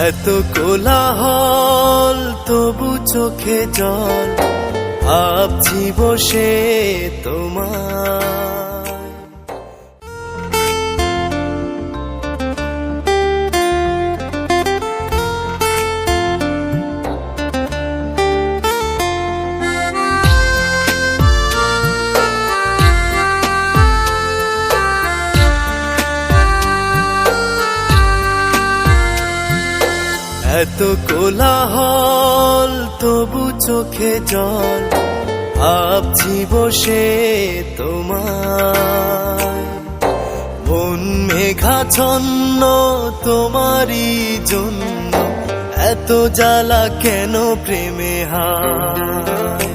এত কোলাহল তবু চোখে জল, ভাবছি বসে তোমার। এত কোলাহল তবু চোখে জল, ভাবছি বসে তোমার। মন মেঘাচ্ছন্ন তোমারই জন্য, এত জ্বালা কেন প্রেমে হায়।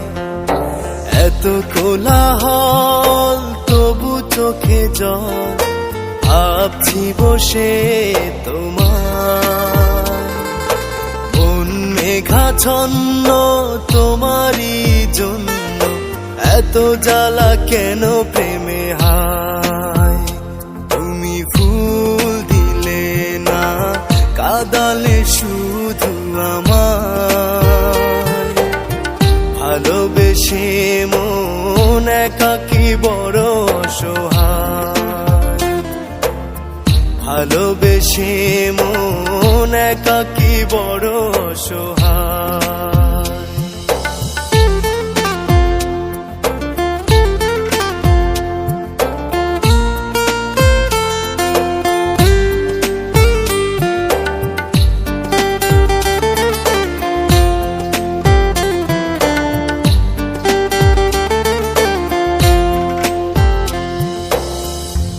এত কোলাহল তবু চোখে জল, ভাবছি বসে তোমার। মেঘাচ্ছন্ন তোমারই জন্য, এত জ্বালা কেন প্রেমে হায়। তুমি ফুল দিলে না, কাঁদালে শুধু আমায়। ভালোবেসে মন একাকী বড় অসহায়। ভালোবেসে মন একাকী বড় অসহায়।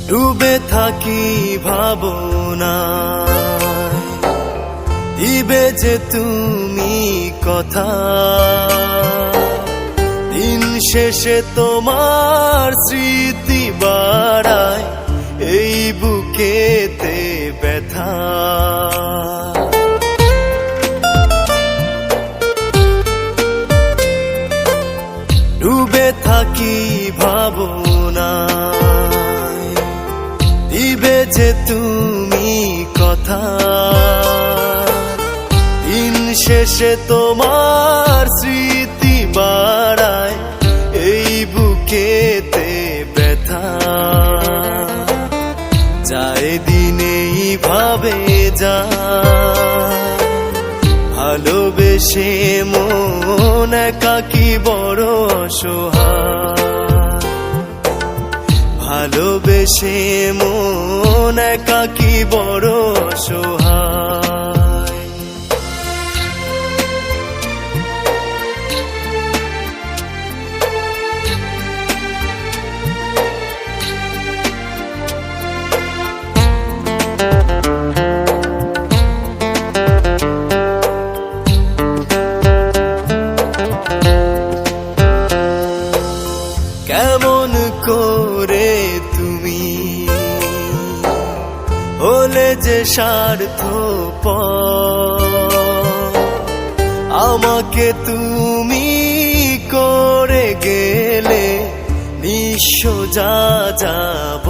ডুবে থাকি ভাবনায়, দিবে যে তুমি কথা। দিন শেষে তোমার স্মৃতি বাড়ায়, এই বুকেতে ব্যথা। ডুবে থাকি ভাবনায়, দিবে যে তুমি কথা। দিন শেষে তোমার স্মৃতি বাড়ায়, এই বুকেতে ব্যথা। যায় দিনেই ভাবে যায়, ভালোবেসে মন একাকী বড় অসহায়। ভালোবেসে মন একাকী বড় অসহায়। কেমন করে তুমি হলে যে স্বার্থপর, আমাকে তুমি করে গেলে নিঃস্ব যাব।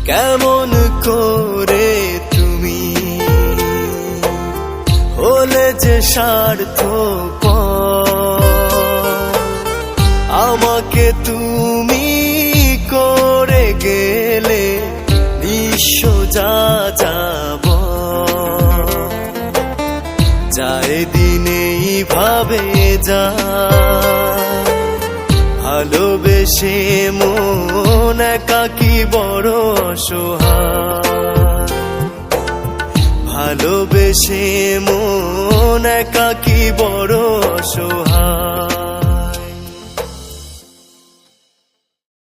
কেমন করে তুমি হলে যে স্বার্থপর, আমাকে তুমি করে গেলে নিঃস্ব যাব। যায় দিনেই ভাবে যায়, ভালোবেসে মন একাকী বড় অসহায়। ভালোবেসে মন একাকী বড় অসহায়।